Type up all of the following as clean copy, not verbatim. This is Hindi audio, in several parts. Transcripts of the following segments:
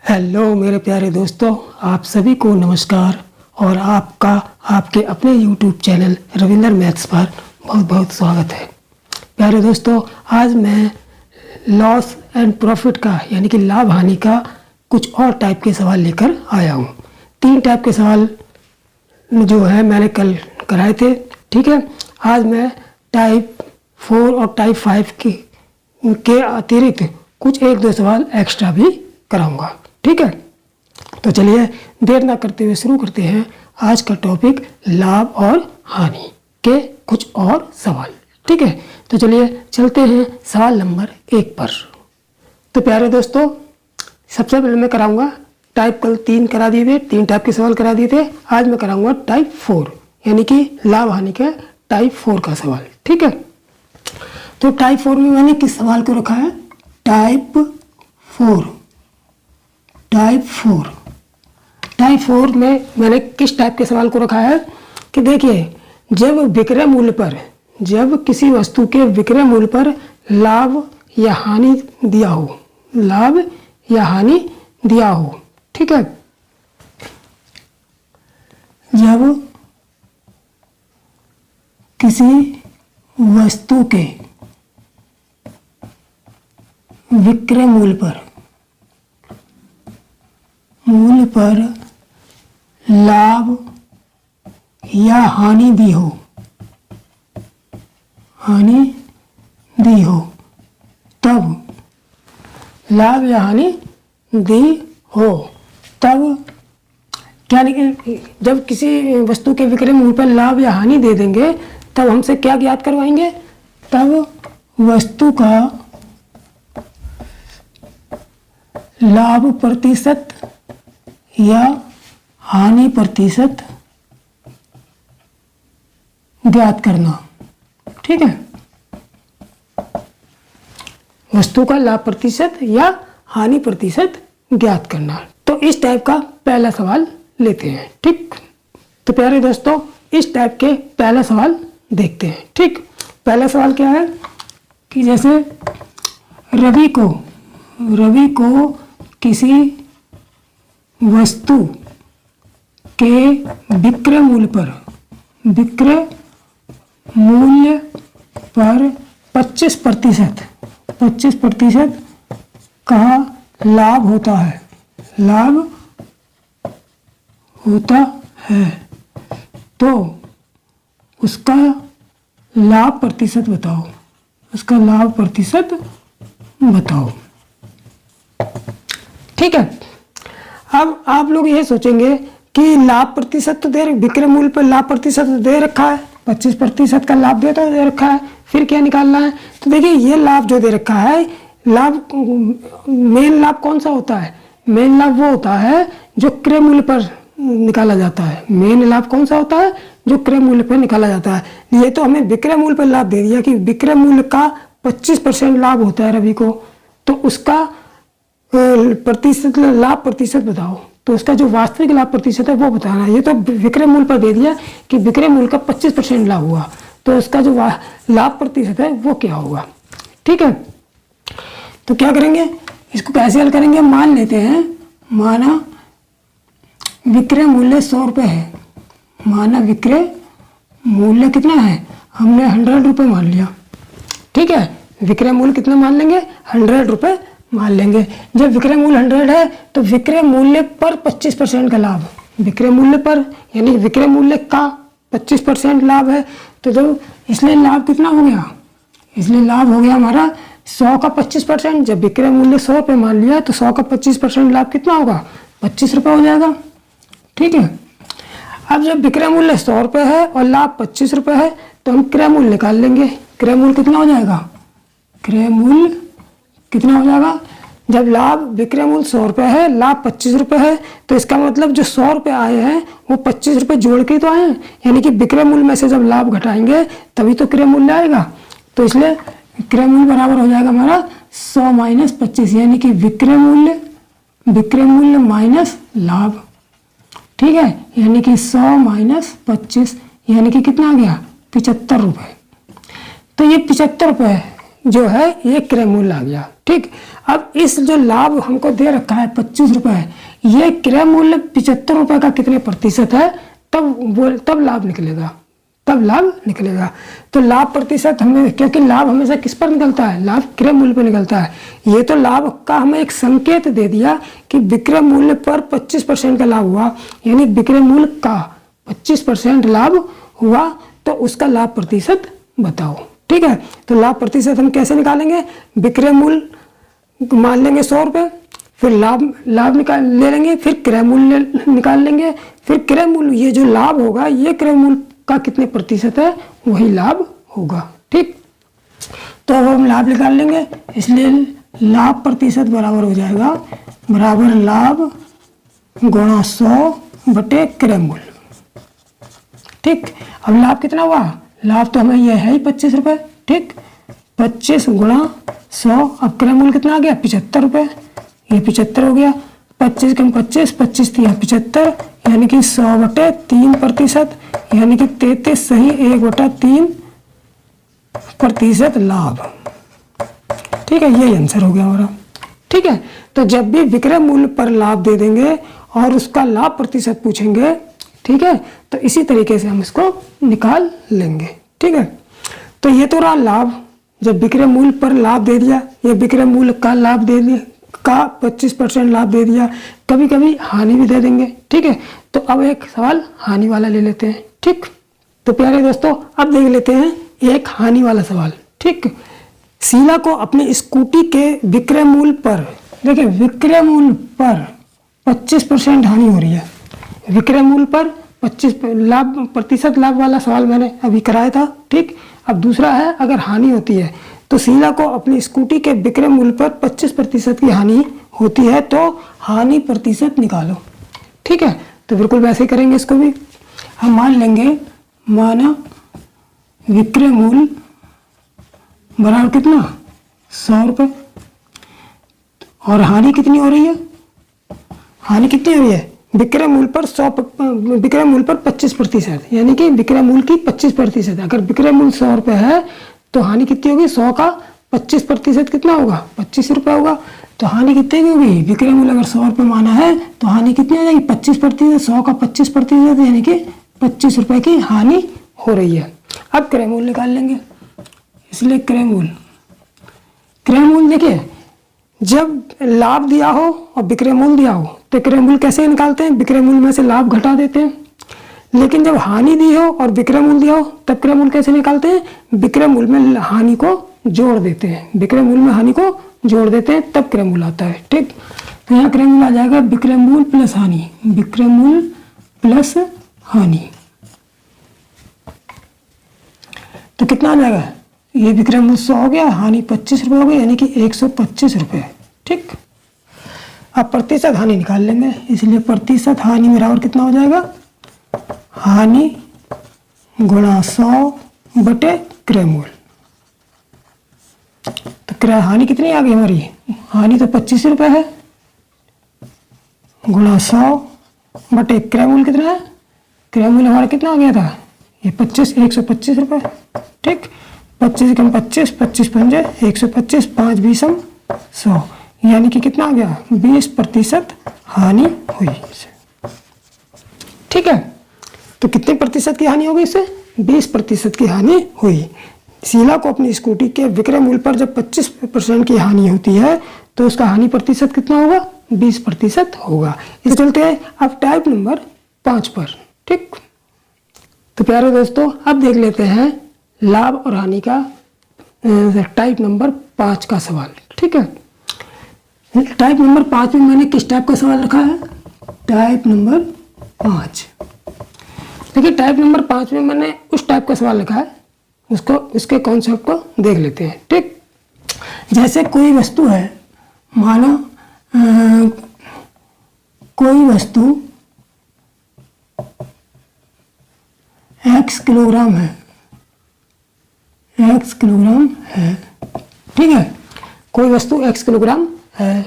हेलो मेरे प्यारे दोस्तों, आप सभी को नमस्कार और आपका आपके अपने YouTube चैनल रविंदर मैथ्स पर बहुत बहुत स्वागत है। प्यारे दोस्तों, आज मैं लॉस एंड प्रॉफिट का यानी कि लाभ हानि का कुछ और टाइप के सवाल लेकर आया हूँ। 3 टाइप के सवाल जो है मैंने कल कराए थे, ठीक है। आज मैं टाइप 4 और टाइप 5 के अतिरिक्त कुछ 1-2 सवाल एक्स्ट्रा भी कराऊंगा, ठीक है। तो चलिए देर ना करते हुए शुरू करते हैं आज का टॉपिक लाभ और हानि के कुछ और सवाल, ठीक है। तो चलिए चलते हैं सवाल नंबर 1 पर। तो प्यारे दोस्तों, सबसे पहले मैं कराऊंगा टाइप कल 3 करा दिए थे, 3 टाइप के सवाल करा दिए थे। आज मैं कराऊंगा टाइप 4 यानी कि लाभ हानि के टाइप 4 का सवाल, ठीक है। तो टाइप 4 में मैंने किस सवाल को रखा है? टाइप 4। टाइप 4 में मैंने किस टाइप के सवाल को रखा है कि देखिए, जब किसी वस्तु के विक्रय मूल्य पर लाभ या हानि दिया हो, ठीक है। जब किसी वस्तु के विक्रय मूल्य पर लाभ या हानि दी हो, तब लाभ या हानि दी हो तब क्या, जब किसी वस्तु के विक्रय मूल्य पर लाभ या हानि दे देंगे तब हमसे क्या ज्ञात करवाएंगे? तब वस्तु का लाभ प्रतिशत या हानि प्रतिशत ज्ञात करना, ठीक है। वस्तु का लाभ प्रतिशत या हानि प्रतिशत ज्ञात करना। तो इस टाइप का पहला सवाल लेते हैं, ठीक। तो प्यारे दोस्तों, इस टाइप के पहला सवाल देखते हैं, ठीक। पहला सवाल क्या है कि जैसे रवि को किसी वस्तु के विक्रय मूल्य पर 25% का लाभ होता है, तो उसका लाभ प्रतिशत बताओ, ठीक है। अब आप लोग ये सोचेंगे कि लाभ प्रतिशत तो विक्रय मूल्य पर लाभ प्रतिशत दे रखा है, 25% का लाभ दे रखा है, फिर क्या निकालना है? तो देखिए, ये लाभ जो दे रखा है, मेन लाभ कौन सा होता है? मेन लाभ वो होता है जो क्रय मूल्य पर निकाला जाता है। मेन लाभ कौन सा होता है? जो क्रय मूल्य पर निकाला जाता है। ये तो हमें विक्रय मूल्य पर लाभ दे दिया कि विक्रय मूल्य का 25% लाभ होता है रवि को, तो उसका लाभ प्रतिशत बताओ। तो उसका जो वास्तविक लाभ प्रतिशत है वो बताना। ये तो विक्रय मूल्य पर दे दिया कि विक्रय मूल्य का 25% लाभ हुआ, तो उसका जो लाभ प्रतिशत है वो क्या होगा, ठीक है। तो क्या करेंगे, इसको कैसे हल करेंगे? मान लेते हैं, माना विक्रय मूल्य 100 रुपये है। माना विक्रय मूल्य कितना है? हमने 100 रुपये मान लिया, ठीक है। विक्रय मूल्य कितना मान लेंगे? 100 रुपये मान लेंगे। जब विक्रय मूल्य 100 है तो विक्रय मूल्य पर 25% का लाभ, विक्रय मूल्य पर यानी विक्रय मूल्य का 25% लाभ है, तो जो इसलिए लाभ कितना हो गया? इसलिए लाभ हो गया हमारा 100 का 25%। जब विक्रय मूल्य 100 रुपये मान लिया तो 100 का 25% लाभ कितना होगा? 25 रुपये हो जाएगा, ठीक है। अब जब विक्रय मूल्य 100 रुपये है और लाभ 25 रुपये है, तो हम क्रय मूल्य निकाल लेंगे। क्रय मूल्य कितना हो जाएगा? क्रय मूल्य कितना हो जाएगा? जब लाभ विक्रय मूल्य 100 रुपये है, लाभ 25 रुपये है, तो इसका मतलब जो 100 रुपये आए हैं वो 25 रुपये जोड़ के तो आए हैं, यानी कि विक्रय मूल्य में से जब लाभ घटाएंगे तभी तो क्रय मूल्य आएगा। तो इसलिए विक्रय मूल्य बराबर हो जाएगा हमारा 100 माइनस 25, यानी कि विक्रय मूल्य माइनस लाभ, ठीक है। यानी कि 100 माइनस 25 यानी कि कितना आ गया? 75 रुपये। तो ये 75 रुपये जो है ये क्रय मूल्य आ गया। ठीक, अब इस जो लाभ हमको दे रखा है 25 रुपए, ये क्रय मूल्य 75 रुपए का कितने प्रतिशत है, तब लाभ निकलेगा, तब लाभ निकलेगा। तो लाभ प्रतिशत हमें, क्योंकि लाभ हमेशा किस पर निकलता है, लाभ क्रय मूल्य पर निकलता है। ये तो लाभ का हमें एक संकेत दे दिया कि विक्रय मूल्य पर 25% का लाभ हुआ, यानी विक्रय मूल्य का 25% लाभ हुआ, तो उसका लाभ प्रतिशत बताओ। ठीक है, तो लाभ प्रतिशत हम कैसे निकालेंगे, विक्रय मूल्य मान लेंगे 100 रुपये, फिर लाभ निकाल ले लेंगे, फिर क्रय मूल्य निकाल लेंगे, फिर क्रय मूल्य, ये जो लाभ होगा ये क्रय मूल्य का कितने प्रतिशत है वही लाभ होगा। ठीक, तो अब हम लाभ निकाल लेंगे, इसलिए लाभ प्रतिशत बराबर हो जाएगा बराबर लाभ गुणा 100 बटे क्रय मूल्य। ठीक, अब लाभ कितना हुआ, लाभ तो हमें यह है ही 25 रुपये। ठीक, 25 गुणा 100, अब क्रय मूल्य कितना आ गया 75 रुपये, ये 75 हो गया, 25 कम 25, 25 3 75, यानी कि 100 बटे 3%, यानी कि 33 सही 1/3% लाभ। ठीक है, यही आंसर हो गया हमारा। ठीक है, तो जब भी विक्रय मूल्य पर लाभ दे देंगे और उसका लाभ प्रतिशत पूछेंगे, ठीक है, तो इसी तरीके से हम इसको निकाल लेंगे। ठीक है, तो ये तो रहा लाभ, जब विक्रय मूल्य पर लाभ दे दिया, या विक्रय मूल्य का लाभ दे दिया, का 25% लाभ दे दिया, कभी कभी हानि भी दे देंगे। ठीक है, तो अब एक सवाल हानि वाला ले लेते हैं। ठीक, तो प्यारे दोस्तों अब देख लेते हैं एक हानि वाला सवाल। ठीक, शीला को अपनी स्कूटी के विक्रय मूल्य पर, देखिए विक्रय मूल्य पर 25% हानि हो रही है, विक्रय मूल्य पर 25 लाभ प्रतिशत लाभ वाला सवाल मैंने अभी कराया था। ठीक, अब दूसरा है अगर हानि होती है, तो शीला को अपनी स्कूटी के विक्रय मूल्य पर 25% की हानि होती है, तो हानि प्रतिशत निकालो। ठीक है, तो बिल्कुल वैसे ही करेंगे इसको भी। हम मान लेंगे, माना विक्रय मूल्य बराबर कितना 100 रुपये, और हानि कितनी हो रही है, हानि कितनी हो रही है, विक्रय मूल्य पर 25%, यानी कि विक्रय मूल्य की 25%। अगर विक्रय मूल्य 100 रुपये है तो हानि कितनी होगी, 100 का 25% कितना होगा, 25 रुपये होगा। तो हानि कितने की होगी, विक्रय मूल्य अगर 100 रुपये माना है तो हानि कितनी हो जाएगी 25%, 100 का 25%, यानी कि 25 रुपये की हानि हो रही है। अब क्रय मूल्य निकाल लेंगे, इसलिए क्रय मूल्य देखिए, जब लाभ दिया हो और विक्रय मूल्य दिया हो तो क्रय मूल्य कैसे निकालते हैं, विक्रय मूल्य में से लाभ घटा देते हैं। लेकिन जब हानि दी हो और विक्रय मूल्य दिया हो तब क्रय मूल्य कैसे निकालते हैं, विक्रय मूल्य में हानि को जोड़ देते हैं, विक्रय मूल्य में हानि को जोड़ देते हैं, तब क्रय मूल्य आता है। ठीक, तो यहाँ क्रय मूल्य आ जाएगा विक्रय मूल्य प्लस हानि, विक्रय मूल्य प्लस हानि। तो कितना आ जाएगा, ये विक्रय मूल्य 100 हो गया, हानि 25 रुपये हो गई, यानी कि 125 रुपये। ठीक, अब प्रतिशत हानि निकाल लेंगे, इसलिए प्रतिशत हानि बराबर कितना हो जाएगा, हानि गुणा 100 बटे क्रय मूल्य। तो क्रय हानि कितनी आ गई हमारी, हानि तो 25 रुपये है, गुणा 100 बटे क्रय मूल्य कितना है, क्रय मूल्य हमारा कितना आ गया था, ये 125 रुपये। ठीक, 25 कम 25, 25 पंजे 125, 5 20 100, यानी कि कितना आ गया 20% हानि हुई इससे। ठीक है, तो कितने प्रतिशत की हानि होगी इससे, 20% की हानि हुई। शीला को अपनी स्कूटी के विक्रय मूल्य पर जब 25% की हानि होती है तो उसका हानि प्रतिशत कितना होगा, 20% होगा। इस चलते हैं अब टाइप नंबर 5 पर। ठीक, तो प्यारे दोस्तों अब देख लेते हैं लाभ और हानि का टाइप नंबर 5 का सवाल। ठीक है, टाइप नंबर 5 में मैंने किस टाइप का सवाल रखा है, टाइप नंबर 5। देखिए टाइप नंबर 5 में मैंने उस टाइप का सवाल रखा है, उसको इसके कॉन्सेप्ट को देख लेते हैं। ठीक, जैसे कोई वस्तु है, मानो कोई वस्तु x किलोग्राम है, x किलोग्राम है। ठीक है, कोई वस्तु x किलोग्राम है,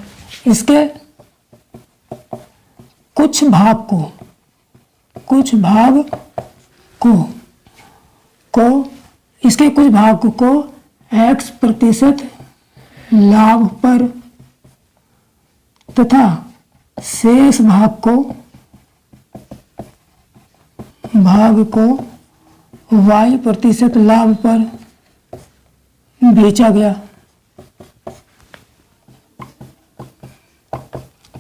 इसके कुछ भाग को इसके कुछ भाग को x% लाभ पर तथा शेष भाग को y% लाभ पर बेचा गया।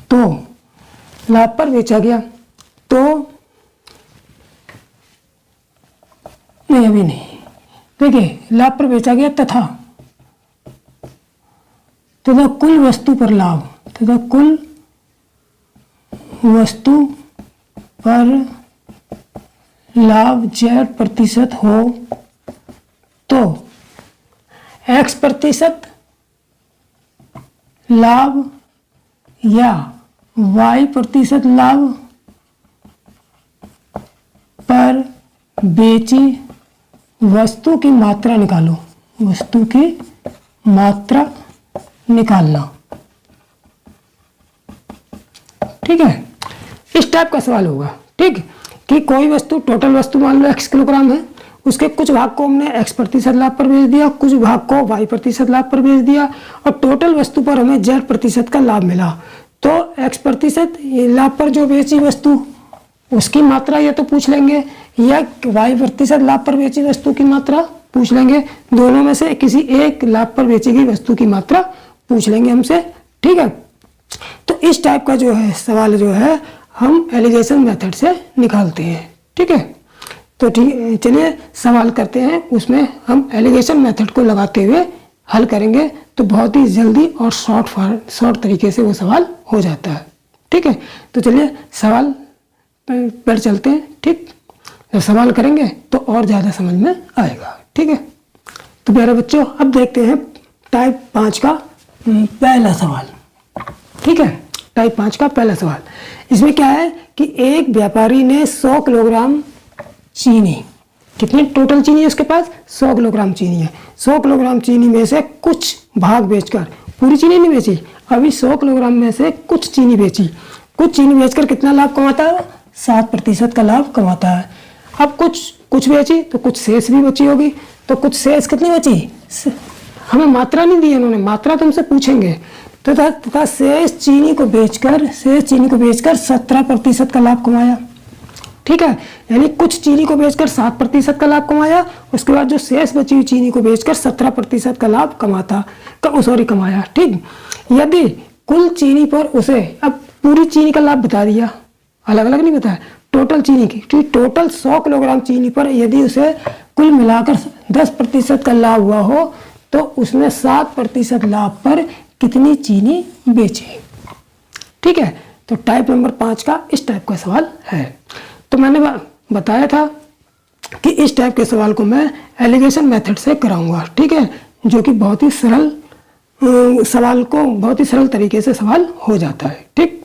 तो लाभ पर बेचा गया तो नहीं, अभी नहीं, देखिए लाभ पर बेचा गया तथा कुल वस्तु पर लाभ, तथा कुल वस्तु पर लाभ z% हो तो x% लाभ या y% लाभ पर बेची वस्तु की मात्रा निकालो, वस्तु की मात्रा निकालना। ठीक है, इस टाइप का सवाल होगा। ठीक, कि कोई वस्तु, टोटल वस्तु मान लो x किलोग्राम है, उसके कुछ भाग को हमने x% लाभ पर बेच दिया, कुछ भाग को y% लाभ पर बेच दिया और टोटल वस्तु पर हमें z% का लाभ मिला। तो x% लाभ पर जो बेची वस्तु उसकी मात्रा या तो पूछ लेंगे या y% लाभ पर बेची वस्तु की मात्रा पूछ लेंगे, दोनों में से किसी एक लाभ पर बेची गई वस्तु की मात्रा पूछ लेंगे हमसे। ठीक है, तो इस टाइप का जो है सवाल जो है हम एलिगेशन मेथड से निकालते हैं। ठीक है, तो ठीक, चलिए सवाल करते हैं, उसमें हम एलिगेशन मेथड को लगाते हुए हल करेंगे तो बहुत ही जल्दी और शॉर्ट तरीके से वो सवाल हो जाता है। ठीक है, तो चलिए सवाल पर चलते हैं। ठीक, जब सवाल करेंगे तो और ज़्यादा समझ में आएगा। ठीक है, तो प्यारे बच्चों अब देखते हैं टाइप 5 का पहला सवाल। ठीक है, टाइप 5 का पहला सवाल, इसमें क्या है कि एक व्यापारी ने 100 किलोग्राम चीनी, कितनी टोटल चीनी है उसके पास, 100 किलोग्राम चीनी है, 100 किलोग्राम चीनी में से कुछ भाग बेचकर, पूरी चीनी नहीं बेची, अभी 100 किलोग्राम में से कुछ चीनी बेची, कुछ चीनी बेचकर कितना लाभ कमाता है, 7% का लाभ कमाता है। अब कुछ बेची तो कुछ शेष भी बची होगी, तो कुछ शेष कितनी बची, हमें मात्रा नहीं दी है उन्होंने, मात्रा तुमसे पूछेंगे। तथा शेष चीनी को बेचकर 17% का लाभ कमाया। ठीक है, यानी कुछ चीनी को बेचकर 7% का लाभ कमाया, उसके बाद जो शेष बची हुई चीनी को बेचकर 17% का लाभ कमाया। ठीक, यदि कुल चीनी पर उसे, अब पूरी चीनी का लाभ बता दिया, अलग अलग नहीं बताया, टोटल चीनी की, क्योंकि टोटल 100 किलोग्राम चीनी पर यदि उसे कुल मिलाकर 10% का लाभ हुआ हो तो उसने 7% लाभ पर कितनी चीनी बेची। ठीक है, तो टाइप नंबर 5 का इस टाइप का सवाल है। तो मैंने बताया था कि इस टाइप के सवाल को मैं एलिगेशन मेथड से कराऊंगा। ठीक है, जो कि बहुत ही सरल सवाल को बहुत ही सरल तरीके से सवाल हो जाता है। ठीक,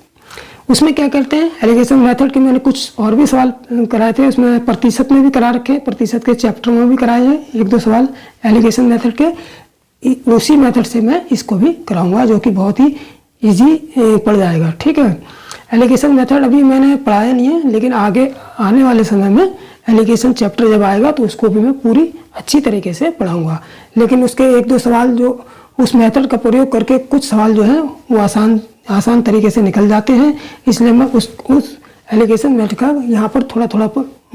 उसमें क्या करते हैं एलिगेशन मेथड के, मैंने कुछ और भी सवाल कराए थे, उसमें प्रतिशत में भी करा रखे, प्रतिशत के चैप्टर में भी कराए हैं 1-2 सवाल एलिगेशन मेथड के, उसी मेथड से मैं इसको भी कराऊंगा जो कि बहुत ही इजी पड़ जाएगा। ठीक है, एलिगेशन मेथड अभी मैंने पढ़ाया नहीं है, लेकिन आगे आने वाले समय में एलिगेशन चैप्टर जब आएगा तो उसको भी मैं पूरी अच्छी तरीके से पढ़ाऊंगा। लेकिन उसके 1-2 सवाल जो उस मेथड का प्रयोग करके कुछ सवाल जो है वो आसान तरीके से निकल जाते हैं, इसलिए मैं उस एलिगेशन मेथड का यहाँ पर थोड़ा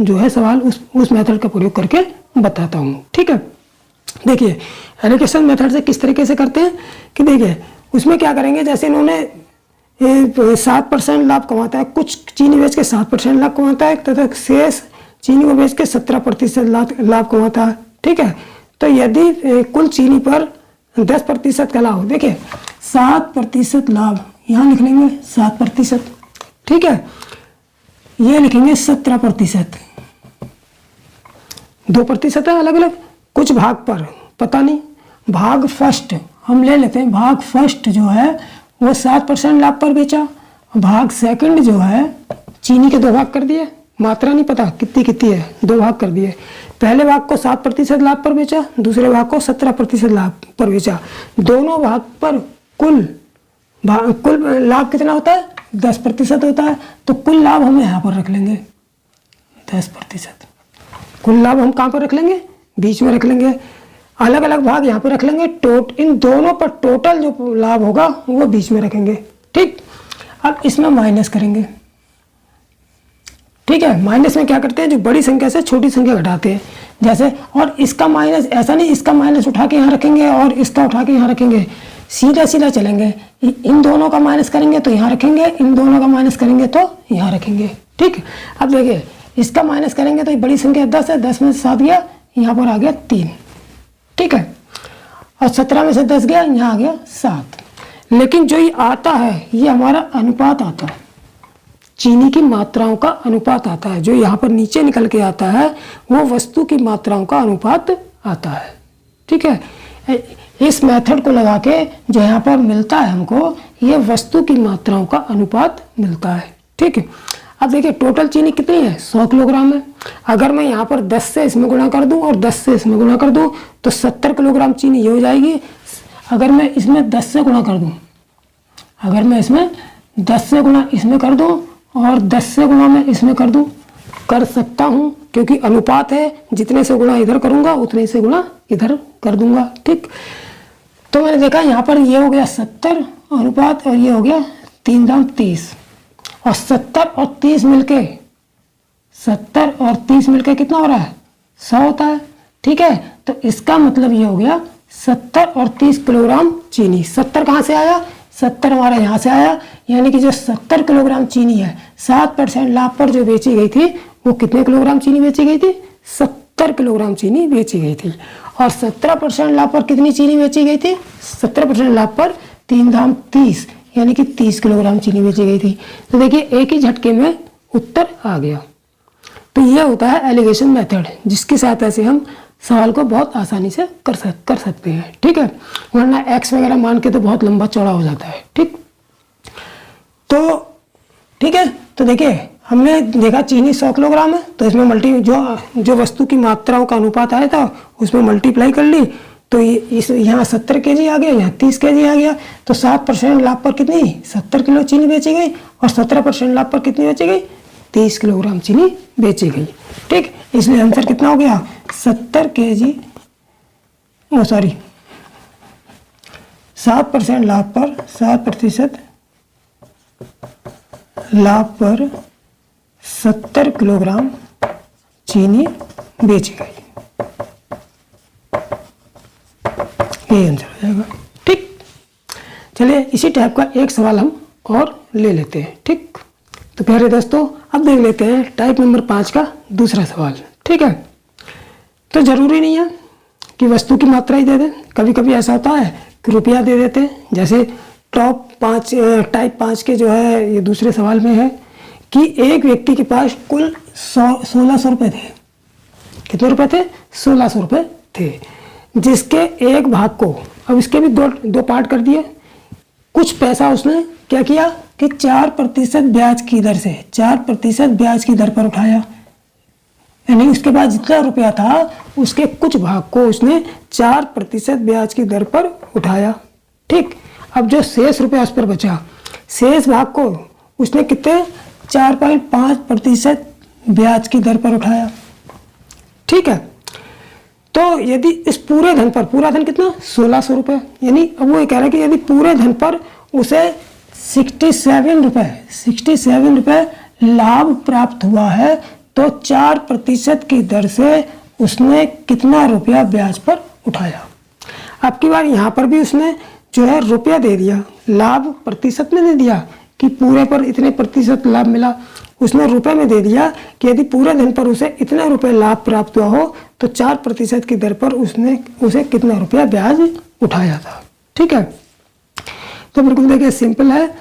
जो है सवाल उस मेथड का प्रयोग करके बताता हूँ। ठीक है, देखिए एलिगेशन मेथड से किस तरीके से करते हैं कि देखिए उसमें क्या करेंगे, जैसे इन्होंने 7% लाभ कमाता है, कुछ चीनी बेच के 7% लाभ कमाता है तथा शेष चीनी को बेच के 17% लाभ कमाता है। ठीक है, तो यदि कुल चीनी पर 10% का लाभ, देखिए 7% लाभ यहाँ लिख लेंगे 7%। ठीक है, ये लिखेंगे 17%, 2% है अलग अलग, कुछ भाग पर पता नहीं, भाग फर्स्ट हम ले लेते हैं, भाग फर्स्ट जो है वो 7% लाभ पर बेचा, भाग सेकंड जो है चीनी के 2 भाग कर दिए, मात्रा नहीं पता कितनी है, 2 भाग कर दिए, पहले भाग को 7% लाभ पर बेचा, दूसरे भाग को 17% लाभ पर बेचा, दोनों भाग पर कुल लाभ कितना होता है, 10% होता है। तो कुल लाभ हम यहाँ पर रख लेंगे 10%, कुल लाभ हम कहाँ पर रख लेंगे, बीच में रख लेंगे। अलग अलग भाग यहाँ पे रख लेंगे, इन दोनों पर टोटल जो लाभ होगा वो बीच में रखेंगे। ठीक, अब इसमें माइनस करेंगे। ठीक है, माइनस में क्या करते हैं, जो बड़ी संख्या से छोटी संख्या घटाते हैं, जैसे, और इसका माइनस ऐसा नहीं, इसका माइनस उठा के यहाँ रखेंगे और इसका उठा के यहाँ रखेंगे, सीधा सीधा चलेंगे। इन दोनों का माइनस करेंगे तो यहाँ रखेंगे, इन दोनों का माइनस करेंगे तो यहाँ रखेंगे। ठीक, अब देखिए इसका माइनस करेंगे तो ये बड़ी संख्या 10 है, 10 में से 7 गया, यहाँ पर आ गया 3। ठीक है, और 17 में से 10 गया, यहाँ आ गया 7। लेकिन जो ये आता है ये हमारा अनुपात आता है, चीनी की मात्राओं का अनुपात आता है। जो यहाँ पर नीचे निकल के आता है वो वस्तु की मात्राओं का अनुपात आता है। ठीक है, इस मेथड को लगा के जो यहाँ पर मिलता है हमको, ये वस्तु की मात्राओं का अनुपात मिलता है। ठीक है, अब देखिए टोटल चीनी कितनी है, 100 किलोग्राम है। अगर मैं यहाँ पर 10 से इसमें गुणा कर दूं और 10 से इसमें गुणा कर दूं तो 70 किलोग्राम चीनी ये हो जाएगी। अगर मैं इसमें 10 से गुणा कर दूं, अगर मैं इसमें 10 से गुणा इसमें कर दूं और 10 से गुणा मैं इसमें कर दूं, कर सकता हूं, क्योंकि अनुपात है, जितने से गुणा इधर करूंगा उतने से गुणा इधर कर दूंगा। ठीक, तो मैंने देखा यहाँ पर ये हो गया 70 अनुपात और ये हो गया 3 दाम 30, और 70 और 30 मिलके 70 और 30 मिलके कितना हो रहा है, 100 होता है। ठीक है, तो इसका मतलब ये हो गया 70 और 30 किलोग्राम चीनी। 70 कहाँ से आया, 70 हमारा यहाँ से आया, यानी कि जो 70 किलोग्राम चीनी है 7% लाभ पर जो बेची गई थी वो कितने किलोग्राम चीनी बेची गई थी, 70 किलोग्राम चीनी बेची गई थी। और 17% लाभ पर कितनी चीनी बेची गई थी, 17% लाभ पर 3 दाम 30, यानी कि 30 किलोग्राम चीनी बेची गई थी। तो देखिए एक ही झटके में उत्तर आ गया। तो ये होता है एलिगेशन मेथड, जिसकी सहायता से हम सवाल को बहुत आसानी से कर सकते हैं। ठीक है, वरना एक्स वगैरह मान के तो बहुत लंबा चौड़ा हो जाता है। ठीक, तो ठीक है, तो देखिए हमने देखा चीनी 100 किलोग्राम है, तो इसमें जो वस्तु की मात्राओं का अनुपात आया था उसमें मल्टीप्लाई कर ली, तो यहाँ 70 kg आ गया, यहाँ 30 kg आ गया। तो 7% लाभ पर कितनी 70 किलो चीनी बेची गई और 17% लाभ पर कितनी बेची गई, 30 किलोग्राम चीनी बेची गई। ठीक, इसलिए आंसर कितना हो गया, 70 kg, 7% लाभ पर 7% लाभ पर 70 किलोग्राम चीनी बेची गई। ये आंसर हो जाएगा। ठीक, चलिए इसी टाइप का एक सवाल हम और ले लेते हैं। ठीक, तो प्यारे दोस्तों अब देख लेते हैं टाइप नंबर 5 का दूसरा सवाल। ठीक है, तो जरूरी नहीं है कि वस्तु की मात्रा ही दे दें, कभी कभी ऐसा होता है कि रुपया दे देते हैं। जैसे टाइप 5 के जो है ये दूसरे सवाल में है कि एक व्यक्ति के पास कुल 1600 रुपये थे। कितने रुपए थे, 1600 रुपये थे, जिसके एक भाग को, अब इसके भी दो पार्ट कर दिए। कुछ पैसा उसने क्या किया कि 4% ब्याज की दर से 4% ब्याज की दर पर उठाया, यानी उसके पास जितना रुपया था उसके कुछ भाग को उसने 4% ब्याज की दर पर उठाया। ठीक, अब जो शेष रुपया उस पर बचा, शेष भाग को उसने कितने 4.5% ब्याज की दर पर उठाया। ठीक है, तो यदि इस पूरे धन पर, पूरा धन कितना 1600 रुपये, यानी अब वो ये कह रहा है कि यदि पूरे धन पर उसे 67 रुपये लाभ प्राप्त हुआ है तो 4% की दर से उसने कितना रुपया ब्याज पर उठाया। अब की बार यहाँ पर भी उसने जो है रुपया दे दिया, लाभ प्रतिशत में दे दिया कि पूरे पर इतने प्रतिशत लाभ मिला। उसने रुपए में दे दिया कि यदि पूरे धन पर उसे इतना रुपये लाभ प्राप्त हुआ हो तो 4% की दर पर उसे कितना रुपया ब्याज उठाया था। ठीक है, तो बिल्कुल देखिए सिंपल है।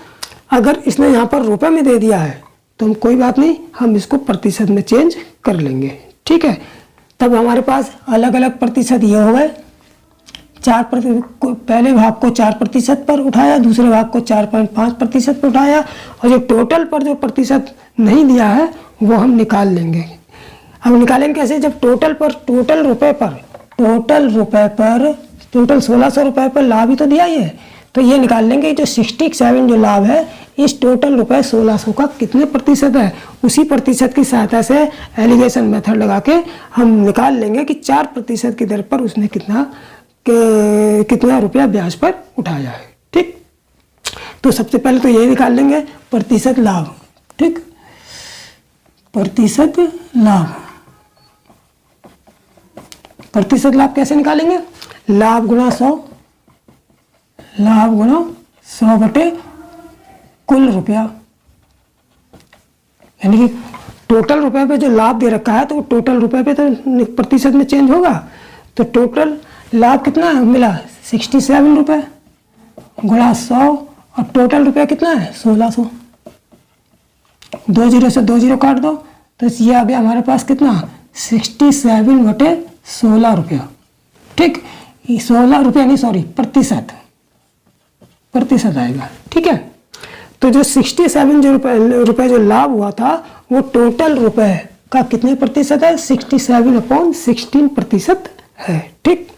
अगर इसने यहाँ पर रुपए में दे दिया है तो हम कोई बात नहीं, हम इसको प्रतिशत में चेंज कर लेंगे। ठीक है, तब हमारे पास अलग अलग प्रतिशत ये हो गए। 4% पहले भाग को 4% पर उठाया, दूसरे भाग को 4.5% पर उठाया, और जो टोटल पर जो प्रतिशत नहीं दिया है वो हम निकाल लेंगे। हम निकालेंगे कैसे, जब टोटल 1600 रुपये पर लाभ ही तो दिया ही है, तो ये निकाल लेंगे। जो 67 जो लाभ है इस टोटल रुपए 1600 का कितने प्रतिशत है, उसी प्रतिशत की सहायता से एलिगेशन मेथड लगा के हम निकाल लेंगे कि 4% की दर पर उसने कितना रुपया ब्याज पर उठाया है। ठीक, तो सबसे पहले तो ये निकाल लेंगे प्रतिशत लाभ। ठीक, प्रतिशत लाभ, प्रतिशत लाभ कैसे निकालेंगे, लाभ गुणा 100, लाभ गुणा 100 बटे कुल रुपया, यानी कि टोटल रुपए पे जो लाभ दे रखा है तो टोटल रुपए पे तो प्रतिशत में चेंज होगा। तो टोटल लाभ कितना मिला 67 रुपए गुणा 100 और टोटल रुपया कितना है 1600। 2 जीरो से 2 जीरो काट दो तो ये आ गया हमारे पास कितना 67 बटे 16 रुपया। ठीक, 16 रुपया नहीं सॉरी प्रतिशत आएगा। ठीक है, तो जो 67 जो रुपए जो लाभ हुआ था वो टोटल रुपए का कितने प्रतिशत है 67/16% है। ठीक,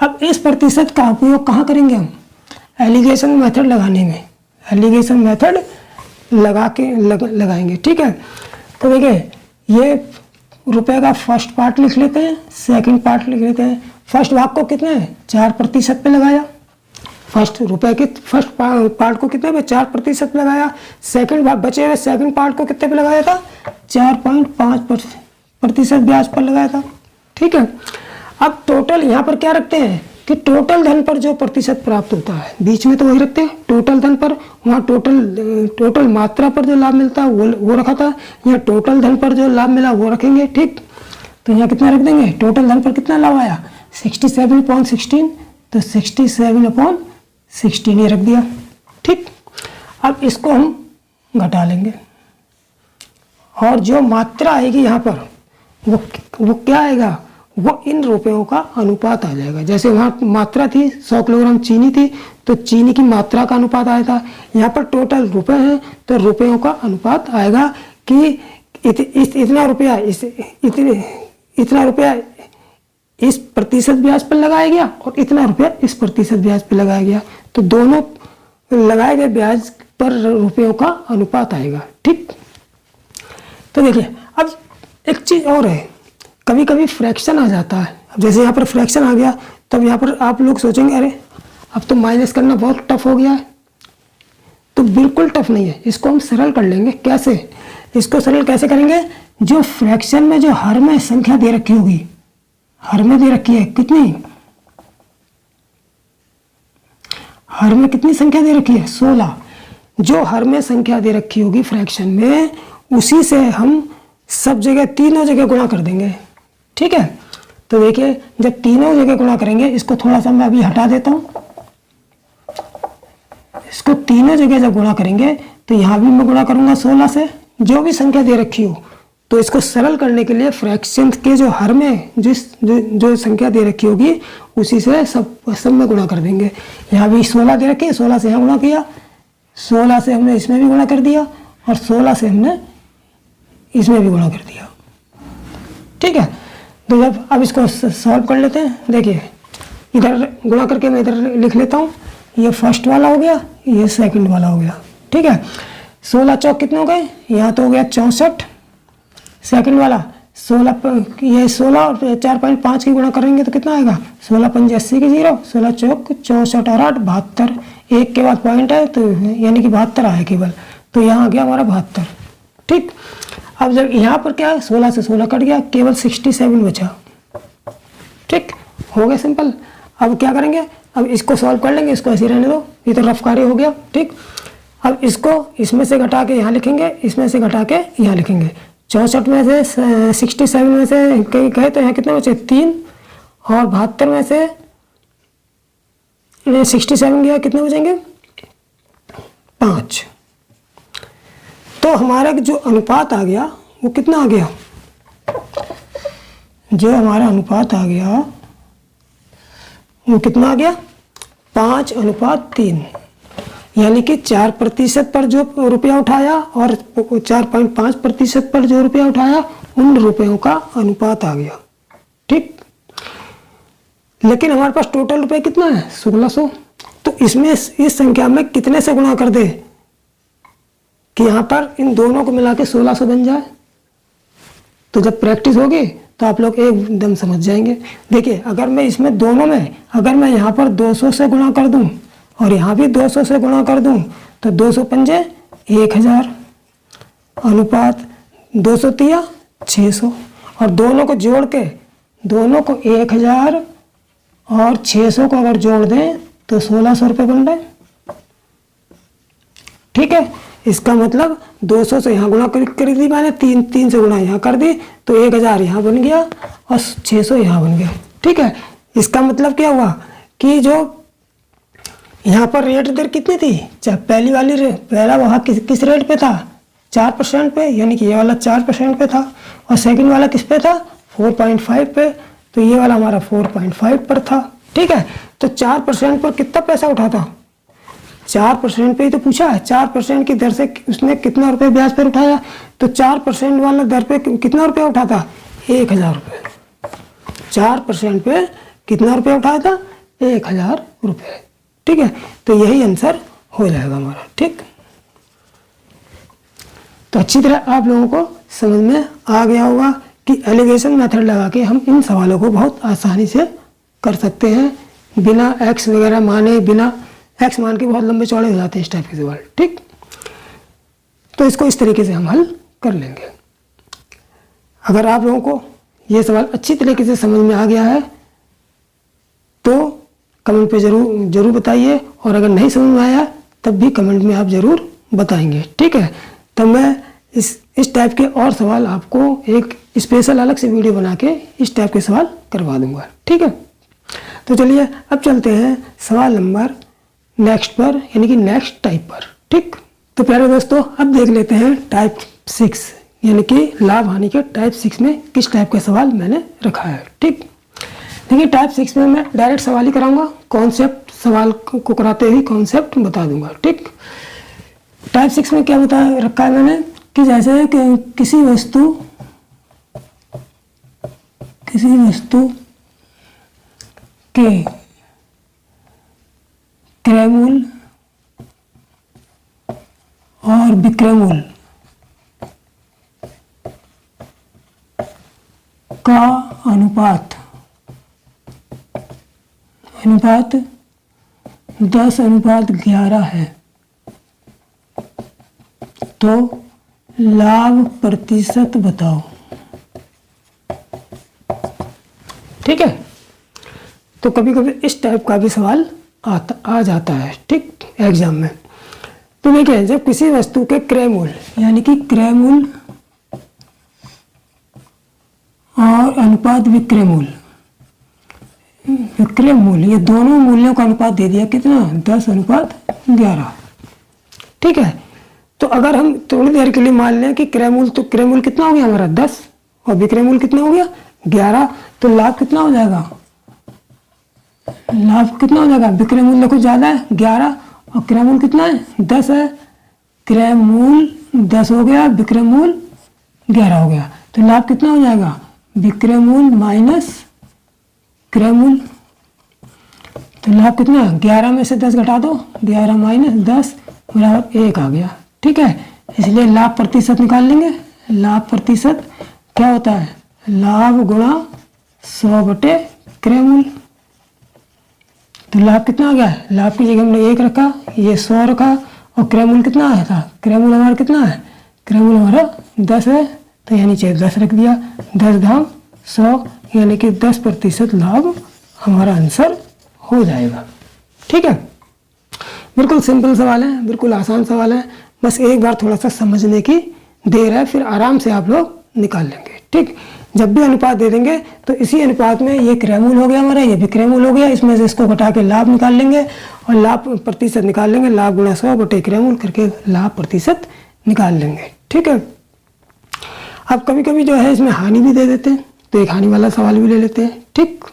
अब इस प्रतिशत का उपयोग कहाँ करेंगे हम, एलिगेशन मेथड लगाने में, एलिगेशन मेथड लगाएंगे। ठीक है, तो देखिए ये रुपए का फर्स्ट पार्ट लिख लेते हैं, सेकंड पार्ट लिख लेते हैं। फर्स्ट भाग को कितने 4% पे लगाया, फर्स्ट रुपए के फर्स्ट पार्ट को कितने पे 4% लगाया। सेकंड भाग बचे हुए सेकंड पार्ट को कितने पे लगाया था 4.5% ब्याज पर लगाया था। ठीक है, अब टोटल यहाँ पर क्या रखते हैं कि टोटल धन पर जो प्रतिशत प्राप्त होता है बीच में तो वही रखते हैं टोटल धन पर, वहाँ टोटल मात्रा पर जो लाभ मिलता है वो रखा था, यहाँ टोटल धन पर जो लाभ मिला वो रखेंगे। ठीक, तो यहाँ कितना रख देंगे, टोटल धन पर कितना लाभ आया 67/16, तो 67/16 ये रख दिया। ठीक, अब इसको हम घटा लेंगे और जो मात्रा आएगी यहाँ पर वो क्या आएगा, वो इन रुपयों का अनुपात आ जाएगा। जैसे वहाँ मात्रा थी 100 किलोग्राम चीनी थी तो चीनी की मात्रा का अनुपात आया था, यहाँ पर टोटल रुपए हैं तो रुपयों का अनुपात आएगा कि इतना रुपया इस प्रतिशत ब्याज पर लगाया गया और इतना रुपया इस प्रतिशत ब्याज पर लगाया गया, तो दोनों लगाए गए ब्याज पर रुपयों का अनुपात आएगा। ठीक, तो देखिए अब एक चीज और है, कभी कभी फ्रैक्शन आ जाता है। अब जैसे यहाँ पर फ्रैक्शन आ गया तब यहाँ पर आप लोग सोचेंगे अरे अब तो माइनस करना बहुत टफ हो गया है, तो बिल्कुल टफ नहीं है, इसको हम सरल कर लेंगे। कैसे, इसको सरल कैसे करेंगे, जो फ्रैक्शन में जो हर में संख्या दे रखी होगी, हर में दे रखी है कितनी, हर में कितनी संख्या दे रखी है 16, जो हर में संख्या दे रखी होगी फ्रैक्शन में उसी से हम सब जगह तीनों जगह गुणा कर देंगे। ठीक है, तो देखिए जब तीनों जगह गुणा करेंगे, इसको थोड़ा सा मैं अभी हटा देता हूं, इसको तीनों जगह जब गुणा करेंगे तो यहां भी मैं गुणा करूंगा 16 से, जो भी संख्या दे रखी हो। तो इसको सरल करने के लिए फ्रैक्शन के जो हर में जो संख्या दे रखी होगी उसी से सब में गुणा कर देंगे। यहाँ भी 16 दे रखी है, 16 से यहाँ गुणा किया, 16 से हमने इसमें भी गुणा कर दिया और 16 से हमने इसमें भी गुणा कर दिया। ठीक है, तो जब अब इसको सॉल्व कर लेते हैं, देखिए इधर गुणा करके मैं इधर लिख लेता हूँ, ये फर्स्ट वाला हो गया, ये सेकंड वाला हो गया। ठीक है, 16 चौक कितने हो गए, यहाँ तो हो गया 64, सेकंड वाला 16 ये 16 और 4.5 की गुणा करेंगे तो कितना आएगा 16 पंजे 80 की 0, 16 चौक 64 और 8 72, एक के बाद पॉइंट है तो यानी कि 72 आया केवल, तो यहाँ आ गया हमारा 72। ठीक, अब जब यहाँ पर क्या है 16 से 16 कट गया, केवल 67 बचा। ठीक, हो गया सिंपल। अब क्या करेंगे, अब इसको सॉल्व कर लेंगे, इसको ऐसे रहने दो, ये तो रफ कार्य हो गया। ठीक, अब इसको इसमें से घटा के यहाँ लिखेंगे, इसमें से घटा के यहाँ लिखेंगे। 64 में से 67 में से गए तो यहाँ कितने बचे 3, और 72 में से 67 गया, कितने बचेंगे 5। तो हमारा जो अनुपात आ गया वो कितना आ गया, जो हमारा अनुपात आ गया वो कितना आ गया 5:3, यानी कि 4% पर जो रुपया उठाया और 4.5% पर जो रुपया उठाया उन रुपयों का अनुपात आ गया। ठीक, लेकिन हमारे पास टोटल रुपये कितना है 1600, तो इसमें इस संख्या में कितने से गुणा कर दे कि यहाँ पर इन दोनों को मिला के 1600 बन जाए। तो जब प्रैक्टिस होगी तो आप लोग एकदम समझ जाएंगे। देखिए अगर मैं इसमें दोनों में अगर मैं यहाँ पर 200 से गुणा कर दूँ और यहाँ भी 200 से गुणा कर दूँ तो 200 पंजे 1000 अनुपात 200 तिया 600 और दोनों को जोड़ के दोनों को 1000 और 600 को अगर जोड़ दें तो 1600 रुपये बन रहे। ठीक है, इसका मतलब 200 से यहाँ गुणा कर दी मैंने, 3 से गुणा यहाँ कर दी तो 1000 यहाँ बन गया और 600 यहाँ बन गया। ठीक है, इसका मतलब क्या हुआ कि जो यहाँ पर रेट दर कितनी थी, पहली वाली पहला वहाँ किस रेट पे था 4% पे, यानी कि ये वाला 4% पे था और सेकंड वाला किस पे था 4.5 पे, तो ये वाला हमारा 4.5 पर था। ठीक है, तो 4% पर कितना पैसा उठा था, 4% पे ही तो पूछा है, 4% की दर से उसने कितना रुपए ब्याज पर उठाया, तो 4% वाला दर पे कितना रुपया उठा था 1000 रुपये। 4% पे कितना रुपया उठाया था 1000 रुपये। ठीक है, तो यही आंसर हो जाएगा हमारा। ठीक, तो अच्छी तरह आप लोगों को समझ में आ गया होगा कि एलिगेशन मेथड लगा के हम इन सवालों को बहुत आसानी से कर सकते हैं बिना एक्स वगैरह माने, बिना एक्स मान के बहुत लंबे चौड़े हो जाते हैं इस टाइप के सवाल। ठीक, तो इसको इस तरीके से हम हल कर लेंगे। अगर आप लोगों को ये सवाल अच्छी तरीके से समझ में आ गया है तो कमेंट पे जरूर बताइए, और अगर नहीं समझ में आया तब भी कमेंट में आप ज़रूर बताएंगे। ठीक है, तो मैं इस टाइप के और सवाल आपको एक स्पेशल अलग से वीडियो बना के इस टाइप के सवाल करवा दूंगा। ठीक है, तो चलिए अब चलते हैं सवाल नंबर नेक्स्ट पर, यानी कि नेक्स्ट टाइप पर। ठीक, तो प्यारे दोस्तों अब देख लेते हैं टाइप 6, यानी कि लाभ हानि के टाइप 6 में किस टाइप का सवाल मैंने रखा है। ठीक, देखिए टाइप 6 में मैं डायरेक्ट सवाल ही कराऊंगा, कॉन्सेप्ट सवाल को कराते ही कॉन्सेप्ट बता दूंगा। ठीक, टाइप 6 में क्या बता रखा है मैंने कि जैसे कि किसी वस्तु के क्रय मूल्य और विक्रय मूल्य का अनुपात 10:11 है, तो लाभ प्रतिशत बताओ। ठीक है, तो कभी कभी इस टाइप का भी सवाल आ जाता है। ठीक, एग्जाम में। तो देखिए जब किसी वस्तु के क्रय मूल्य यानी कि क्रय मूल्य और अनुपात विक्रय मूल्य ये दोनों मूल्यों का अनुपात दे दिया कितना 10:11। ठीक है, तो अगर हम थोड़ी देर के लिए मान लें कि क्रय मूल्य, तो क्रय मूल्य कितना हो गया हमारा 10 और विक्रय मूल्य कितना हो गया 11, तो लाभ कितना हो जाएगा, विक्रय मूल्य देखो ज्यादा है 11 और क्रय मूल्य कितना है 10 है, क्रय मूल्य 10 हो गया, विक्रय मूल्य 11 हो गया, तो लाभ कितना हो जाएगा विक्रय मूल्य माइनस क्रय मूल्य, तो लाभ कितना 11 में से 10 घटा दो, 11 माइनस 10 बराबर 1 आ गया। ठीक है, इसलिए लाभ प्रतिशत निकाल लेंगे। लाभ प्रतिशत क्या होता है, लाभ गुणा 100 बटे क्रय मूल्य, तो लाभ कितना आ गया, लाभ की जगह हमने 1 रखा, ये 100 रखा और क्रय मूल्य कितना आया था, क्रय मूल्य हमारा कितना है, क्रय मूल्य हमारा 10 है, तो यानी नीचे 10 रख दिया, 10 धाम 100 यानी कि 10% लाभ हमारा आंसर हो जाएगा। ठीक है, बिल्कुल सिंपल सवाल है, बिल्कुल आसान सवाल है, बस एक बार थोड़ा सा समझने की देर है, फिर आराम से आप लोग निकाल लेंगे। ठीक, जब भी अनुपात दे देंगे तो इसी अनुपात में ये क्रय मूल्य हो गया हमारा, ये विक्रय मूल्य हो गया, इसमें से इसको घटा के लाभ निकाल लेंगे और लाभ प्रतिशत निकाल लेंगे, लाभ गुणा 100 बटे क्रय मूल्य करके लाभ प्रतिशत निकाल लेंगे। ठीक है, अब कभी कभी जो है इसमें हानि भी दे देते हैं, तो एक हानि वाला सवाल भी ले लेते हैं। ठीक,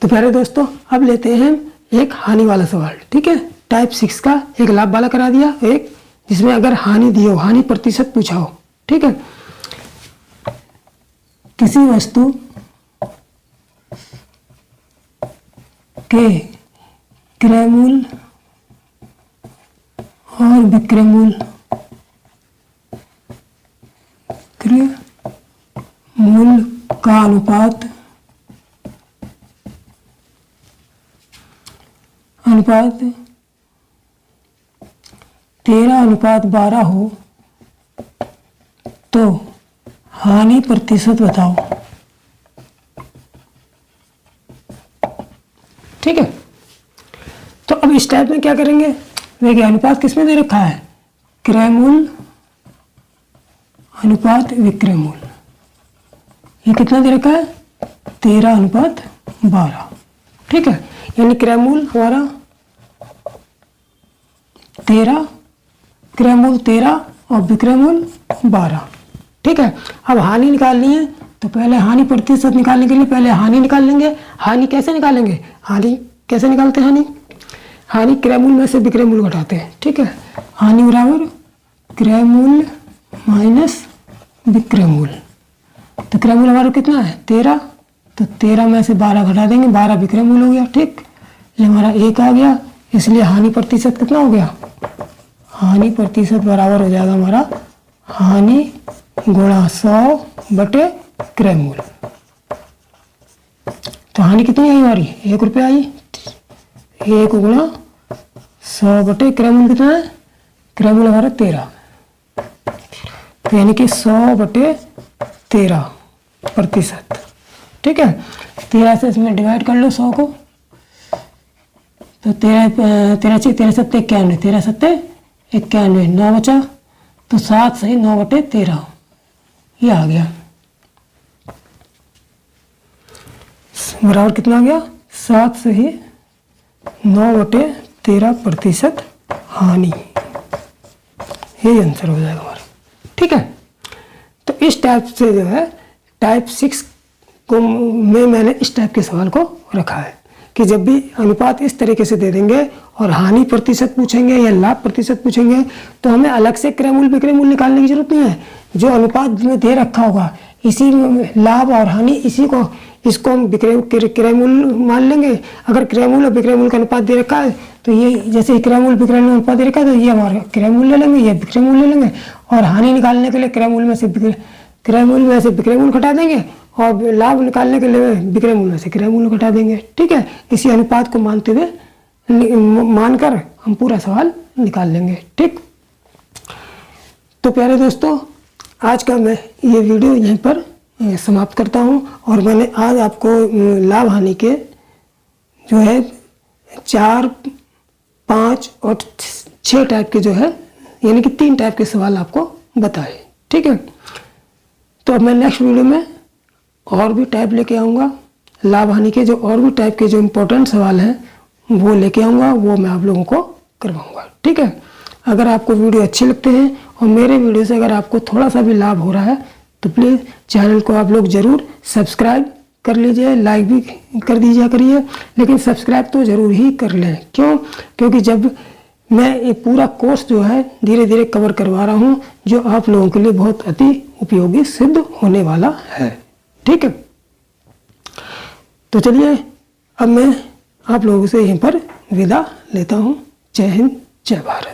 तो प्यारे दोस्तों अब लेते हैं एक हानि वाला सवाल। ठीक है, टाइप 6 का एक लाभ वाला करा दिया, एक जिसमें अगर हानि दी हो, हानि प्रतिशत पूछा हो। ठीक है, किसी वस्तु के क्रय मूल्य और विक्रय मूल्य अनुपात 13:12 हो तो हानि प्रतिशत बताओ। ठीक है, तो अब इस टाइप में क्या करेंगे, देखिए अनुपात किसमें दे रखा है, क्रय मूल अनुपात विक्रय मूल। ये कितना दे रखा है, 13:12। ठीक है, यानी क्रय मूल हमारा 13, क्रय मूल 13 और विक्रय मूल 12। ठीक है, अब हानि निकालनी है तो पहले हानि प्रतिशत निकालने के लिए पहले हानि निकाल लेंगे। हानि कैसे निकालेंगे, हानि कैसे निकालते हैं, हानि क्रय मूल में से विक्रय मूल घटाते हैं। ठीक है, हानि बराबर क्रय मूल माइनस विक्रय मूल। तो क्रय मूल हमारा कितना है 13, तो 13 में से 12 घटा देंगे, 12 विक्रय मूल हो गया। ठीक, ये हमारा 1 आ गया, इसलिए हानि प्रतिशत कितना हो गया, हानि प्रतिशत बराबर हो जाएगा हमारा हानि गुणा 100 / क्रय मूल। तो हानि कितनी आई हमारी, 1 रुपया आई। 1 गुणा 100 / क्रय मूल कितना है, क्रय मूल हमारा 13, तो यानी कि 100/13%। ठीक है, 13 से इसमें डिवाइड कर लो 100 को, तो 13 7 91, 13 7 91, 9 बचा, तो 7 सही 9/13 ये आ गया, बराबर कितना आ गया, 7 सही 9/13% हानि। यही आंसर हो जाएगा हमारा। ठीक है, तो इस टाइप से जो है टाइप 6 को में मैंने इस टाइप के सवाल को रखा है कि जब भी अनुपात इस तरीके से दे देंगे और हानि प्रतिशत पूछेंगे या लाभ प्रतिशत पूछेंगे तो हमें अलग से क्रय मूल विक्रय मूल निकालने की जरूरत नहीं है। जो अनुपात में दे रखा होगा इसी में लाभ और हानि इसको हम क्रय मूल मान लेंगे। अगर क्रय मूल और विक्रय मूल का अनुपात दे रखा है तो ये जैसे क्रय मूल विक्रय मूल अनुपात दे रखा है तो ये हमारा क्रय मूल ले लेंगे, ये विक्रय मूल ले लेंगे, और हानि निकालने के लिए क्रय मूल में से विक्रय मूल घटा देंगे और लाभ निकालने के लिए विक्रय मूल में से क्रय मूल घटा देंगे। ठीक है, इसी अनुपात को मानते हुए मानकर हम पूरा सवाल निकाल लेंगे। ठीक, तो प्यारे दोस्तों आज का मैं ये वीडियो यहीं पर समाप्त करता हूँ और मैंने आज आपको लाभ हानि के जो है 4, 5 और 6 टाइप के जो है यानी कि 3 टाइप के सवाल आपको बताए। ठीक है, तो अब मैं नेक्स्ट वीडियो में और भी टाइप लेके आऊँगा, लाभ हानि के जो और भी टाइप के जो इम्पोर्टेंट सवाल हैं वो लेके आऊँगा, वो मैं आप लोगों को करवाऊँगा। ठीक है, अगर आपको वीडियो अच्छे लगते हैं और मेरे वीडियो से अगर आपको थोड़ा सा भी लाभ हो रहा है तो प्लीज़ चैनल को आप लोग ज़रूर सब्सक्राइब कर लीजिए, लाइक भी कर दीजिए करिए, लेकिन सब्सक्राइब तो ज़रूर ही कर लें। क्यों, क्योंकि जब मैं ये पूरा कोर्स जो है धीरे धीरे कवर करवा रहा हूँ जो आप लोगों के लिए बहुत अति उपयोगी सिद्ध होने वाला है। ठीक है, तो चलिए अब मैं आप लोगों से यहीं पर विदा लेता हूँ। जय हिंद, जय भारत।